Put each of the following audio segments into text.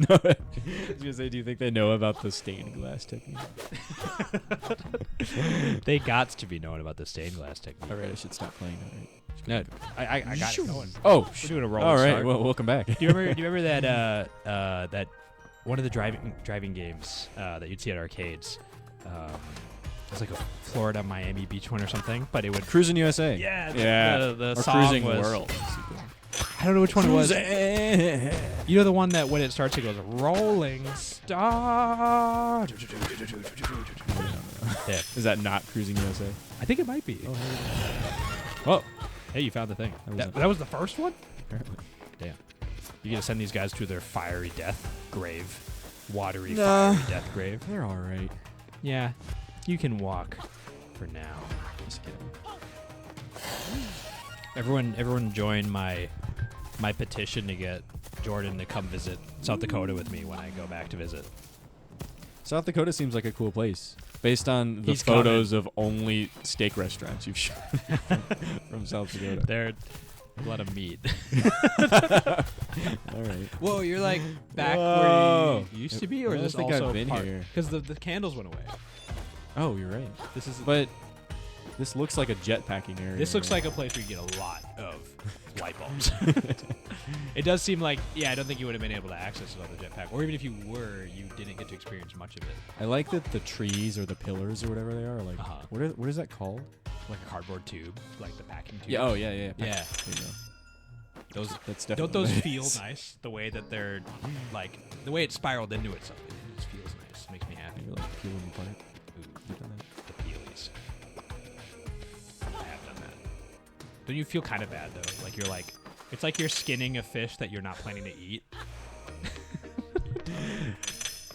No, I was gonna say, do you think they know about the stained glass technique? They got to be knowing about the stained glass technique. All right, I should stop playing that. Right? No, I got it going. Oh, we're doing a roll. all right. Start. Well, welcome back. Do you remember that that one of the driving games that you'd see at arcades? It was like a Florida Miami Beach one or something, but it would Cruising USA. Yeah. The or song Cruising was, World. I don't know which one it was. Cruising. You know the one that when it starts it goes Rolling Star. Yeah. Is that not Cruising USA? I think it might be. Oh, Whoa. Hey, you found the thing. That was the first one? apparently. Damn. You gotta send these guys to their fiery death grave. Watery fiery death grave. They're all right. Yeah. You can walk for now. Just kidding. Everyone join my petition to get Jordan to come visit South Dakota with me when I go back to visit. South Dakota seems like a cool place. Based on the He's photos of only steak restaurants you've shown from South Dakota. They're a lot of meat. All right. Whoa, you're like back Whoa. where you used to be, or I is this think also I've been part? here. Because the candles went away. Oh, you're right. This is But this looks like a jetpacking area. This looks like a place where you get a lot of light bulbs. It does seem like, I don't think you would have been able to access it on the jetpack. Or even if you were, you didn't get to experience much of it. I like that the trees or the pillars or whatever they are like. Uh-huh. What is that called? Like a cardboard tube, like the packing tube. Yeah. Oh yeah. Yeah. There you go. That's definitely Don't those nice. feel nice? The way that they're, like, the way it spiraled into itself. It just feels nice. It makes me happy. You're like peeling apart. Ooh, You've done that. the peelies. I have done that. Don't you feel kind of bad, though? Like, you're like, it's like you're skinning a fish that you're not planning to eat.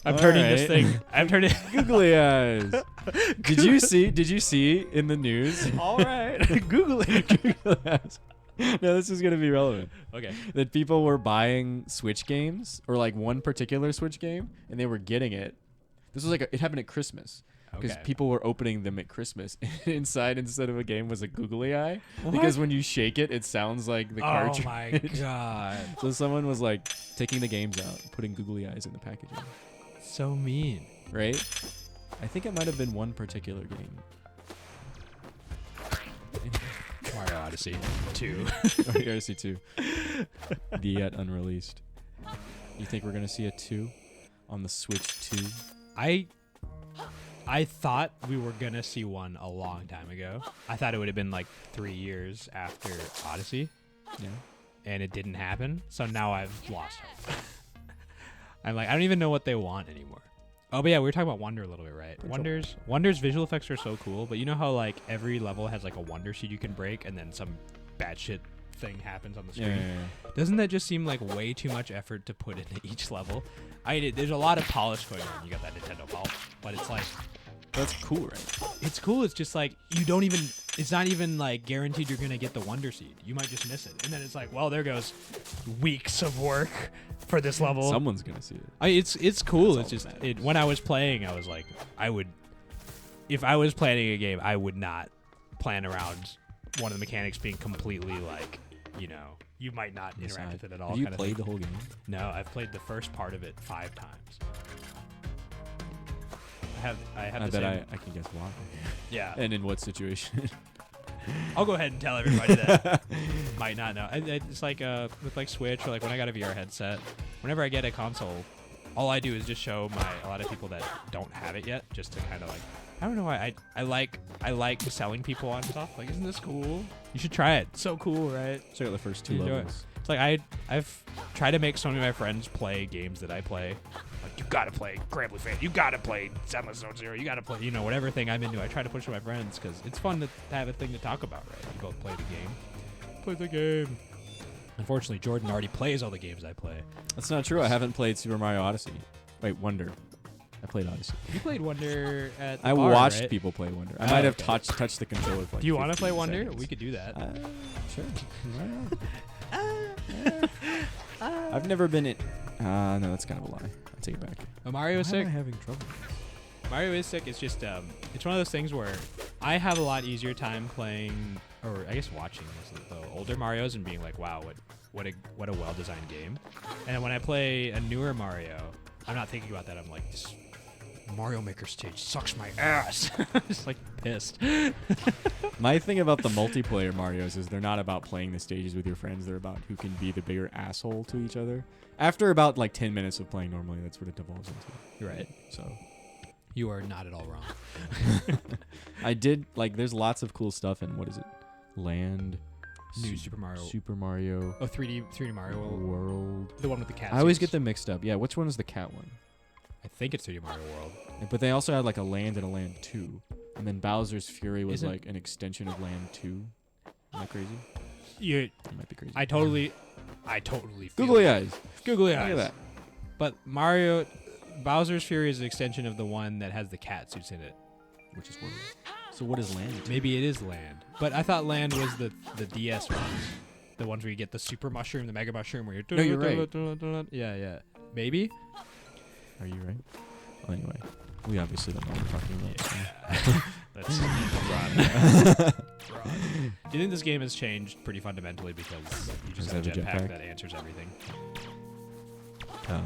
I'm All turning this right. thing. I'm turning. Googly eyes. Did you see in the news? All right. Googly. Googly eyes. No, this is gonna be relevant. Okay. That people were buying Switch games or like one particular Switch game, and they were getting it. This was like it happened at Christmas because Okay. people were opening them at Christmas. Inside, instead of a game, was a googly eye What? because when you shake it, it sounds like the cartridge. Oh my god. So someone was like taking the games out, putting googly eyes in the packaging, So mean. right? I think it might have been one particular game. Mario Odyssey 2. Mario Odyssey 2. The yet unreleased. You think we're gonna see a 2 on the Switch 2? I thought we were gonna see one a long time ago. I thought it would have been like 3 years after Odyssey, Yeah. and it didn't happen. So now I've lost hope. I'm like, I don't even know what they want anymore. Oh, but yeah, we were talking about Wonder a little bit, right? Wonder's visual effects are so cool, but you know how like every level has like a Wonder seed you can break, and then some bad shit thing happens on the screen. Yeah. Doesn't that just seem like way too much effort to put into each level? There's a lot of polish going on. You got that Nintendo polish, but it's like, That's cool, right? it's cool. It's just like it's not even like guaranteed you're gonna get the Wonder Seed. You might just miss it, and then it's like, well, there goes weeks of work for this level. Someone's gonna see it. It's cool. That's It's all just that matters. when I was playing, I was like, if I was planning a game, I would not plan around one of the mechanics being completely like, you might not interact with it at all. Have you kind of played thing. the whole game? No, I've played the first part of it 5 times. I have I the bet same. I can guess why. Yeah. And in what situation? I'll go ahead and tell everybody that might not know. It's like with like Switch or like when I got a VR headset. Whenever I get a console, all I do is just show a lot of people that don't have it yet, just to kind of like, I don't know why I like selling people on stuff. Like, isn't this cool? You should try it. So cool, right? Check out the first 2 You enjoy it. levels. It's like I've tried to make some of my friends play games that I play. Like, you gotta play Grand Blue Fan. You gotta play Zenless Zone Zero. You gotta play, whatever thing I'm into. I try to push with my friends because it's fun to have a thing to talk about, right? You both play the game. Play the game. Unfortunately, Jordan already plays all the games I play. That's not true. I haven't played Super Mario Odyssey. Wait, Wonder. I played Odyssey. You played Wonder at the I bar, watched right? people play Wonder. I Oh, might have okay. touched the controller for like Do you want to 15 play Wonder? seconds. We could do that. Sure. I've never been in. No, that's kind of a lie. I take it back. Mario is Why sick. am I having trouble? Mario is sick. It's just it's one of those things where I have a lot easier time playing, or I guess watching the older Marios and being like, wow, what a well-designed game. And when I play a newer Mario, I'm not thinking about that. I'm like, this Mario Maker stage sucks my ass. Just like pissed. My thing about the multiplayer Marios is they're not about playing the stages with your friends. They're about who can be the bigger asshole to each other. After about like 10 minutes of playing normally, that's what it devolves into. You're right. So You are not at all wrong. I did like. There's lots of cool stuff in what is it? Land. New Super Mario. Super Mario. Oh, 3D Mario World. The one with the cat. I always suits. get them mixed up. Yeah, which one is the cat one? I think it's 3D Mario World. But they also had like a Land and a Land 2. And then Bowser's Fury was Isn't- like an extension of Land 2. Am I crazy? You, I might be crazy. I totally feel Googly eyes. Googly Look eyes. at that. But Bowser's Fury is an extension of the one that has the cat suits in it. Which is World. So what is Land? Maybe it is Land. But I thought Land was the DS ones. The ones where you get the super mushroom, the mega mushroom, where you're... No, you're right. Yeah. Maybe? Are you right? Well, anyway, we obviously don't know what we're talking about. Yeah. Let's run. Do you think this game has changed pretty fundamentally because you just have a jetpack that answers everything?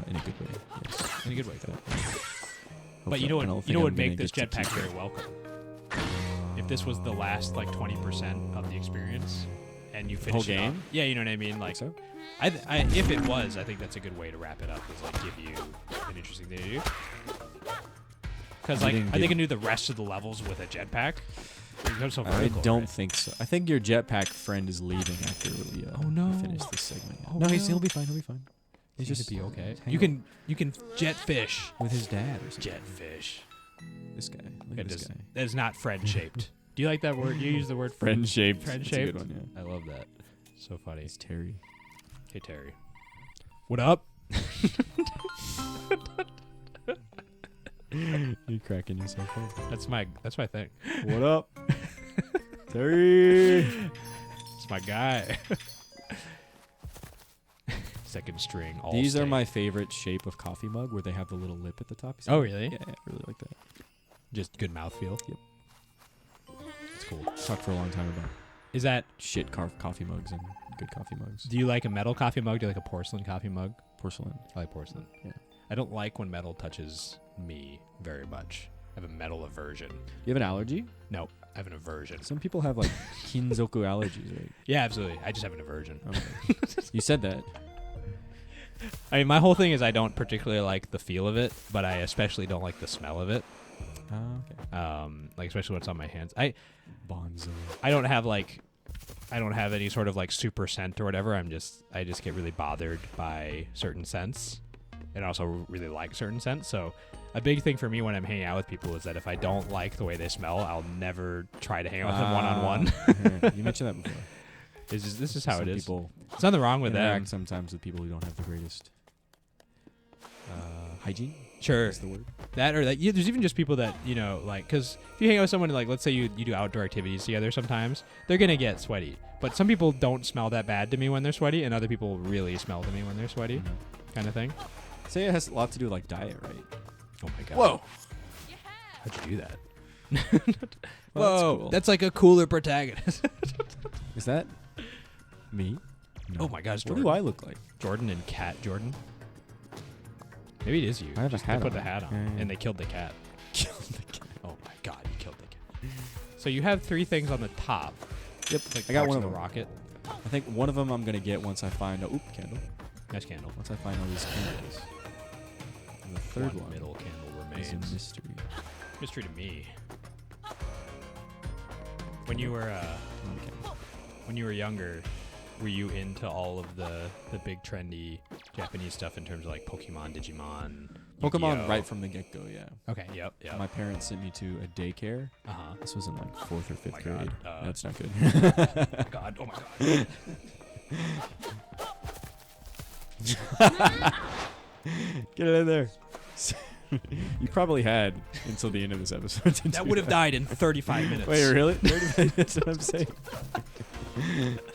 In a good way, yes. In a good way, though. But Hopefully- you know I don't what? think You know I'm what gonna make this get to jetpack keep very welcome. If this was the last like 20% of the experience, and you finish whole it off- game? yeah, you know what I mean. Like, so? if it was, I think that's a good way to wrap it up. Is like give you an interesting thing to do. Because like I think I knew the rest of the levels with a jetpack. It becomes so I vertical, don't right? think so. I think your jetpack friend is leaving after we Oh, no. finish this segment. Oh, no, no. he'll be fine. He'll be fine. He's He's just be okay. hang You can jet fish. with his dad or something. Jet fish. This guy. Look at this guy. That is not friend shaped. Do you like that word? You use the word Friend shaped. Friend That's a shaped. good one, yeah. I love that. So funny. It's Terry. Hey Terry. What up? You cracking yourself up. That's my thing. What up? Terry. It's my guy. Second string. All These are state. my favorite shape of coffee mug where they have the little lip at the top. You see Oh that? really? Yeah, I really like that. Just good mouthfeel. Yep. It's cool. Talked for a long time about Is that? shit coffee mugs and good coffee mugs. Do you like a metal coffee mug? Do you like a porcelain coffee mug? Porcelain. I like porcelain. Yeah. I don't like when metal touches me very much. I have a metal aversion. You have an allergy? No, I have an aversion. Some people have like kinzoku allergies, right? Yeah, absolutely. I just have an aversion. Okay. You said that. I mean, my whole thing is I don't particularly like the feel of it, but I especially don't like the smell of it. Okay. Like especially when it's on my hands. Bonzo. I don't have any sort of like super scent or whatever. I just get really bothered by certain scents, and also really like certain scents. So a big thing for me when I'm hanging out with people is that if I don't like the way they smell, I'll never try to hang out with them one on one. Yeah, you mentioned that before. This is how Some it is. People There's nothing wrong with them. interact sometimes with people who don't have the greatest hygiene. Sure. That's the word. That or that. Yeah, there's even just people that, you know, like, because if you hang out with someone, like, let's say you do outdoor activities together sometimes, they're going to get sweaty. But some people don't smell that bad to me when they're sweaty, and other people really smell to me when they're sweaty, kind of thing. Say it has a lot to do with like diet, right? Oh my God. Whoa. How'd you do that? Well, that's Whoa. cool. That's like a cooler protagonist. Is that me? No. Oh my gosh, What Jordan. do I look like? Jordan and Cat Jordan. Maybe it is you. I have a Just hat They put on. the hat on, Yeah. and they killed the cat. Killed the cat. Oh my God, you killed the cat. So you have 3 things on the top. Yep. Like I got parts one of of the them. rocket. I think one of them I'm gonna get once I find a candle. Nice candle. Once I find all these candles. And the third one middle candle is a remains. mystery. Mystery to me. When you were Okay. when you were younger, were you into all of the big trendy Japanese stuff in terms of like Pokemon, Digimon, Pokemon Yu-Gi-Oh? right from the get-go, yeah. Okay. Yep. Yep. My parents sent me to a daycare. Uh huh. This was in like 4th or 5th my grade. God, No, it's not good. God. Oh my God. Get it in there. You probably had until the end of this episode. to That do would have died in 35 minutes. Wait, really? 35 That's what I'm saying.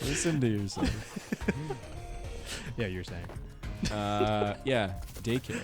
Listen to yourself. Yeah, you're saying. Yeah, daycare.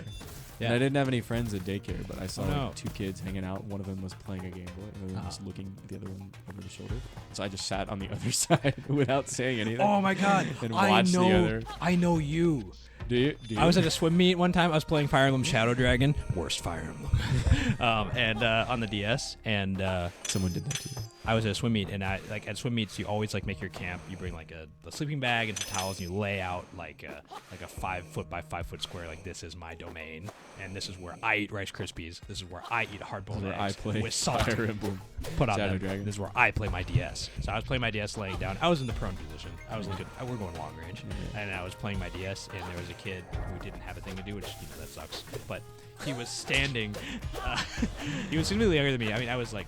And I didn't have any friends at daycare, but I saw Oh, no. like 2 kids hanging out. One of them was playing a Game Boy, and the other one was looking the other one over the shoulder. So I just sat on the other side without saying anything. Oh my god! And watched the other. I know you. Do you? I was at a swim meet one time. I was playing Fire Emblem Shadow Dragon, worst Fire Emblem, and on the DS, and Someone did that to you. I was at a swim meet, and I like at swim meets you always like make your camp. You bring like a sleeping bag and some towels, and you lay out like a 5 foot by 5 foot square. Like, this is my domain, and this is where I eat Rice Krispies. This is where I eat hard-boiled Where eggs I play with salt. Fire Emblem. Put on Shadow them. Dragon. This is where I play my DS. So I was playing my DS laying down. I was in the prone position. I was looking. We're going long range, and I was playing my DS, and there was a kid who didn't have a thing to do, which that sucks. But he was standing. He was significantly younger than me. I mean, I was like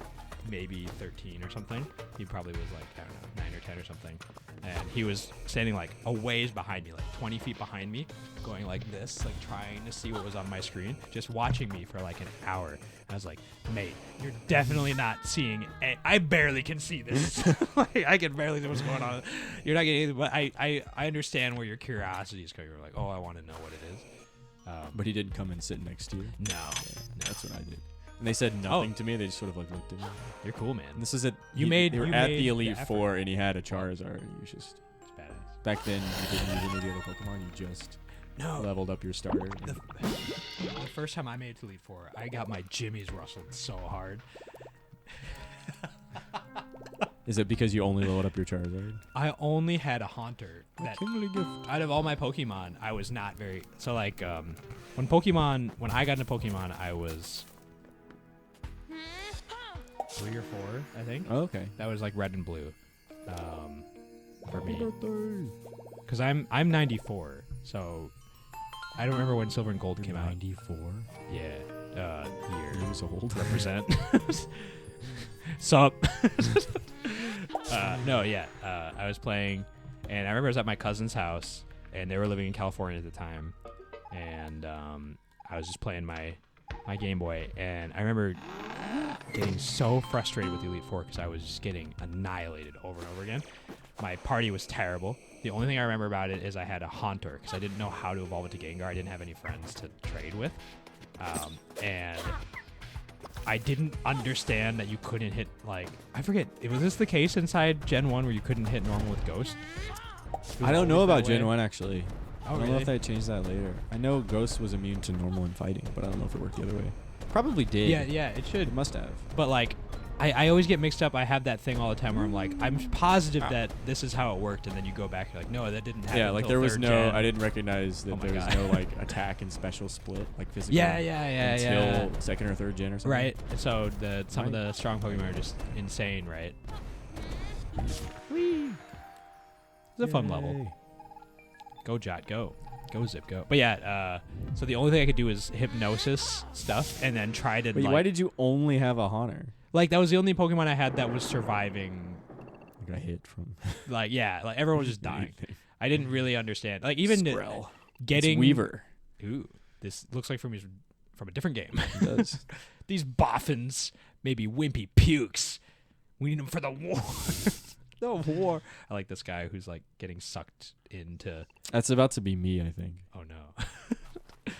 maybe 13 or something. He probably was like, I don't know, 9 or 10 or something. And he was standing like a ways behind me, like 20 feet behind me, going like this, like trying to see what was on my screen, just watching me for like an hour. And I was like, mate, you're definitely not seeing I barely can see this. Like, I can barely see what's going on. You're not getting anything, but I understand where your curiosity is coming. You're like, oh, I want to know what it is. But he didn't come and sit next to you? No. That's what I did. And they said nothing to me. They just sort of like looked at me. You're cool, man. And this is it. You They made were you at made the Elite effort. Four, and he had a Charizard. You just It's badass. back then you didn't use any of the other Pokemon. You just leveled up your starter. The first time I made it to Elite Four, I got my jimmies rustled so hard. Is it because you only leveled up your Charizard? I only had a Haunter. That Kingly gift. out of all my Pokemon, I was not very so like when I got into Pokemon, I was 3 or 4, I think. Oh, okay. That was like red and blue, for me. Birthday. Cause I'm 94, so I don't remember when Silver and Gold came out. 94. Yeah, year Years old. represent. Sup? No, yeah. I was playing, and I remember I was at my cousin's house, and they were living in California at the time, and I was just playing my Game Boy, and I remember getting so frustrated with the Elite Four because I was just getting annihilated over and over again. My party was terrible. The only thing I remember about it is I had a Haunter because I didn't know how to evolve it to Gengar. I didn't have any friends to trade with, and I didn't understand that you couldn't hit, like, I forget, was this the case inside Gen 1 where you couldn't hit normal with Ghost? I don't know about that way? Gen 1, actually. Oh, I don't know really? if they changed that later. I know Ghost was immune to normal and fighting, but I don't know if it worked the other way. Probably did. Yeah, it should. It must have. But, like, I always get mixed up. I have that thing all the time where I'm like, I'm positive that this is how it worked, and then you go back, you're like, no, that didn't happen. Yeah, like until there was third no, gen. I didn't recognize that Oh my there was God. no like attack and special split, like physical. Yeah, Until second or third gen or something. Right. So some of the strong Pokemon are just insane, right? Whee! It's a fun level. Go Jot, go. Go Zip, go. But yeah, so the only thing I could do is hypnosis stuff and then try to Wait, like, why did you only have a Haunter? like that was the only Pokemon I had that was surviving. I got hit from. Like, yeah, like everyone was just dying. I didn't really understand. Like even Skrill. getting It's Weaver. Ooh, this looks like from a different game. It does. These boffins may be wimpy pukes. We need them for the war. The war. I like this guy who's like getting sucked into. That's about to be me, I think. Oh no.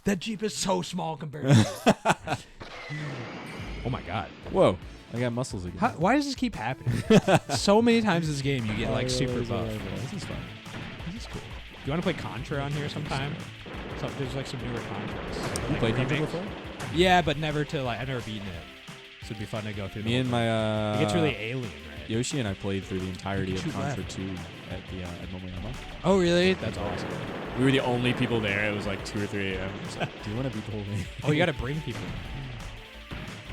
That Jeep is so small compared to. Oh my god. Whoa! I got muscles again. Why does this keep happening? So many times this game you get like super buff. This is fun. This is cool. Do you want to play Contra on here sometime? So there's like some newer Contras. You Like played Contra remakes. before? Yeah, but never to like. I've never beaten it. So it'd be fun to go through. Me and my It gets really alien, right? Yoshi and I played through the entirety of Shoot Contra left. 2 at the at Momoyama. Oh really? That's awesome. We were the only people there. It was like 2 or 3 a.m. Do you want to beat the whole thing? Oh, you got to bring people.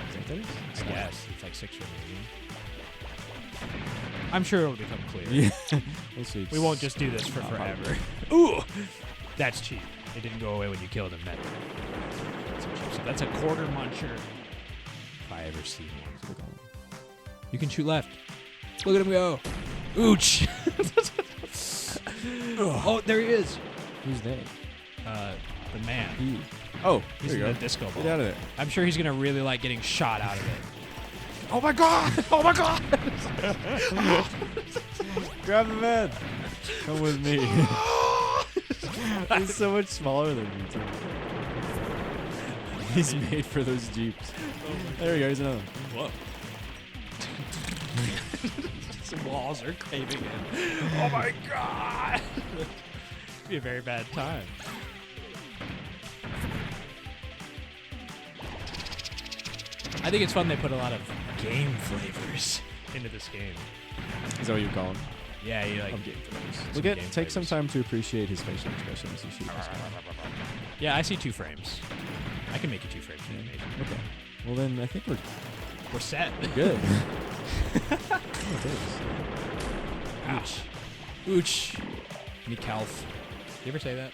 Is that what that is? I guess it's like 6 or 8. I'm sure it'll become clear. Yeah. We'll see. We won't just do this for Not forever. probably. Ooh, that's cheap. It didn't go away when you killed him. That's some cheap stuff. That's a quarter muncher. If I ever see one. You can shoot left. Look at him go. Ooch. Oh, there he is. Who's they? The man. He. Oh, He's there in you the go. disco ball. Get out of there. I'm sure he's gonna really like getting shot out of it. Oh my god! Oh my god! Grab the man. Come with me. He's so much smaller than me, too. He's made for those jeeps. There we go. Here's another one. Whoa. Some walls are caving in. Oh my god! It'd be a very bad time. I think it's fun they put a lot of game flavors into this game. Is that what you call him? Yeah, you like Game flavors. some Look at. game Take some flavors. time to appreciate his facial expressions. You shoot this guy. Yeah, I see 2 frames. I can make it 2 frames in animation. Okay. Well then, I think we're We're set. good. Ouch. Ooch. Me calf. You ever say that?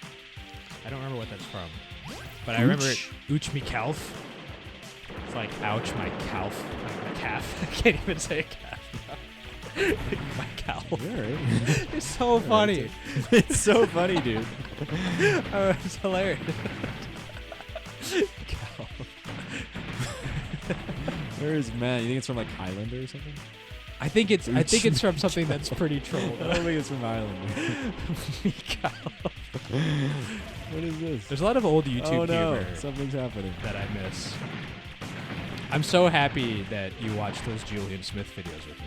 I don't remember what that's from. But I remember it. Ooch me calf. It's like, ouch, my calf. Like my calf. I can't even say calf now. My calf. Yeah, right. It's so funny. It's so funny, dude. Oh, it's hilarious. Calf. Where is Matt? You think it's from like Highlander or something? I think it's from something that's pretty troll. I don't think it's from Highlander. Me calf. What is this? There's a lot of old YouTube Oh no, humor something's happening. that I miss. I'm so happy that you watched those Julian Smith videos with me.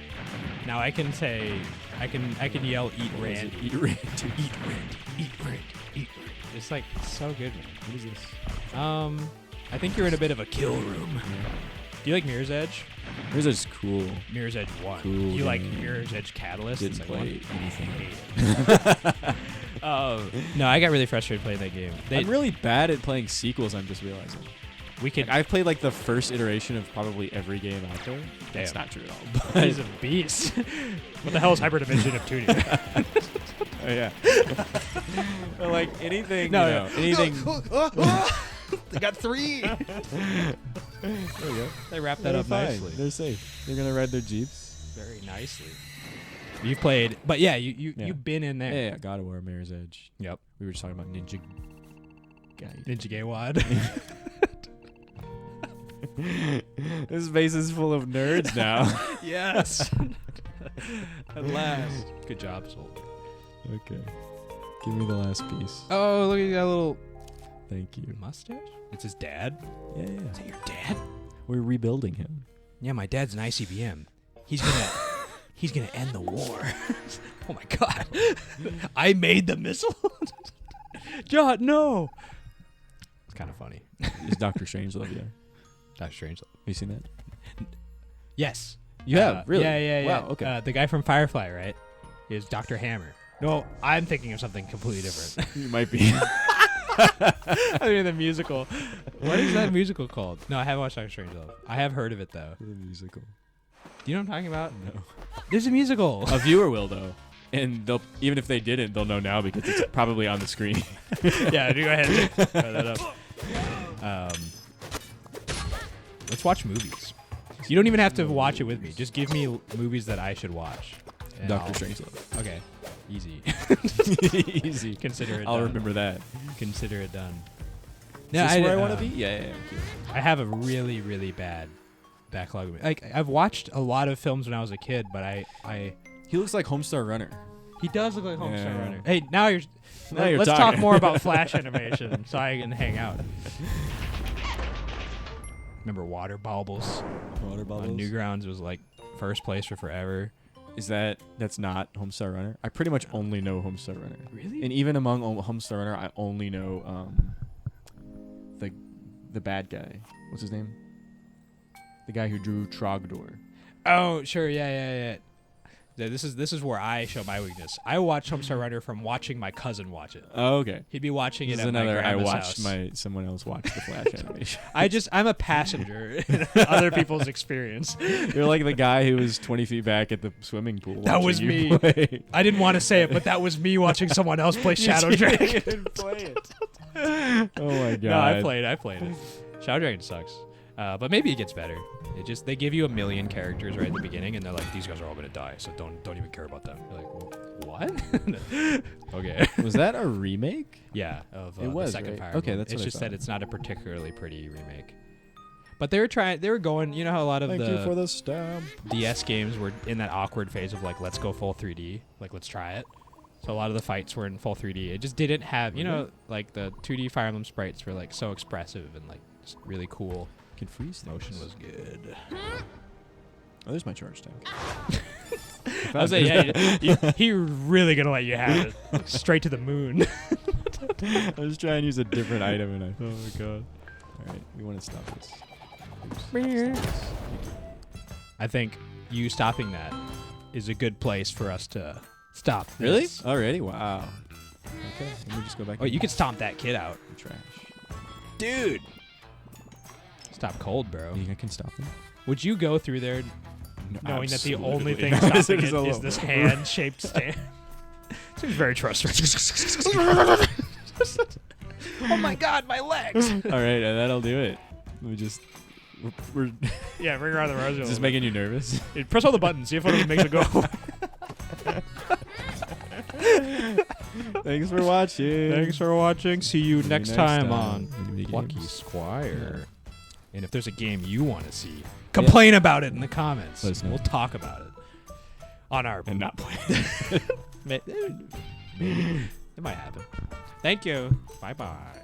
Now I can say, I can yell, eat What is rand, it? Eat rand. eat rand, eat rand, eat rand. It's like so good, man. What is this? I think you're in a bit of a kill room. Do you like Mirror's Edge? Mirror's Edge is cool. Mirror's Edge 1. Cool You like game. Mirror's Edge Catalyst? Didn't It's like play one- anything. I hate it. No, I got really frustrated playing that game. I'm really bad at playing sequels. I'm just realizing. We could. I've played like the first iteration of probably every game out there. That's Damn. not true at all. But He's a beast. What the hell is Hyper Dimension of 2D? oh yeah. But, like anything. No, you know, anything. They got 3. There we go. They wrapped They're that up fine. nicely. They're safe. They're gonna ride their jeeps. Very nicely. You've played, but yeah, Yeah. you've been in there. Yeah, God of War, Mirror's Edge. Yep. We were just talking about Ninja Gaiden. Ninja Gaywad. This base is full of nerds now. Yes. At last. Good job, Soul. Okay. Give me the last piece. Oh, look, he got a little Thank you. mustache. It's his dad. Yeah, Is yeah. that your dad? We're rebuilding him. Yeah, my dad's an ICBM. He's gonna end the war. Oh my god. I made the missile. John, no. It's kind of funny. It's Doctor Strangelove, yeah. That's strange. Have you seen that? Yes. You have? Really? Yeah. Wow, okay. The guy from Firefly, right? Is Dr. Hammer. No, I'm thinking of something completely different. You might be. I mean, the musical. What is that musical called? No, I haven't watched Doctor Strangelove. I have heard of it though. The musical. Do you know what I'm talking about? No. There's a musical. A viewer will, though. And they'll even if they didn't, they'll know now because it's probably on the screen. Yeah, do go ahead and throw that up. Let's watch movies. You don't even have to watch it with me. Just give me movies that I should watch. and Doctor I'll- Strangelove. Okay. Easy. Easy. Consider it I'll done. remember that. Consider it done. Is this where I want to be? Yeah. I have a really, really bad backlog. Like, I've watched a lot of films when I was a kid, but I He looks like Homestar Runner. he does look like Homestar Yeah. Runner. Hey, now you're let's talk talking. more about Flash animation so I can hang out. Remember Water Baubles? Water On Newgrounds was like first place for forever. Is that's not Homestar Runner? I pretty much only know Homestar Runner. Really? And even among Homestar Runner, I only know the bad guy. What's his name? The guy who drew Trogdor. Oh, sure, yeah. Yeah, this is where I show my weakness. I watch Homestar Runner from watching my cousin watch it. Oh, okay. He'd be watching This it is at my another. I grandma's watched house. someone else watch the Flash animation. I'm a passenger in other people's experience. You're like the guy who was 20 feet back at the swimming pool. That was watching you me. play. I didn't want to say it, but that was me watching someone else play Shadow Dragon. didn't play it. Oh my god. No, I played it. Shadow Dragon sucks. But maybe it gets better. They give you a million characters right at the beginning, and they're like, these guys are all gonna die, so don't even care about them. You're like, well, what? Okay. Was that a remake? Yeah, of It was, the second right? Fire Okay, Emblem. that's It's what I just that thought. it's not a particularly pretty remake. But they were going. You know how a lot of Thank you for the stab. DS games were in that awkward phase of like, let's go full 3D, like let's try it. So a lot of the fights were in full 3D. It just didn't have, like the 2D Fire Emblem sprites were like so expressive and like Just really cool. Can freeze things. Motion was good. Oh, there's my charge tank. I was like, yeah, he really gonna let you have it straight to the moon. I was trying to use a different item and oh my god. Alright, we want to stop this. Oops. Stop this. I think you stopping that is a good place for us to stop. Really? this. Already? Wow. Okay, let me just go back. Oh, you could stomp that kid out. trash. Dude. Stop cold, bro. You think I can stop them? Would you go through there knowing that the only Absolutely thing not. stopping It's it a is little- this hand-shaped stand? Seems very trustworthy. Oh my god, my legs! Alright, that'll do it. We just... We're Yeah, bring her on the road. is this making you nervous? Press all the buttons, see if one of them makes it go. Thanks for watching. Thanks for watching. See you See you next time on Mini Plucky games. Squire. And if there's a game you want to see, complain about it in the comments. Let us know. We'll talk about it on our And not play. Maybe. It might happen. Thank you. Bye-bye.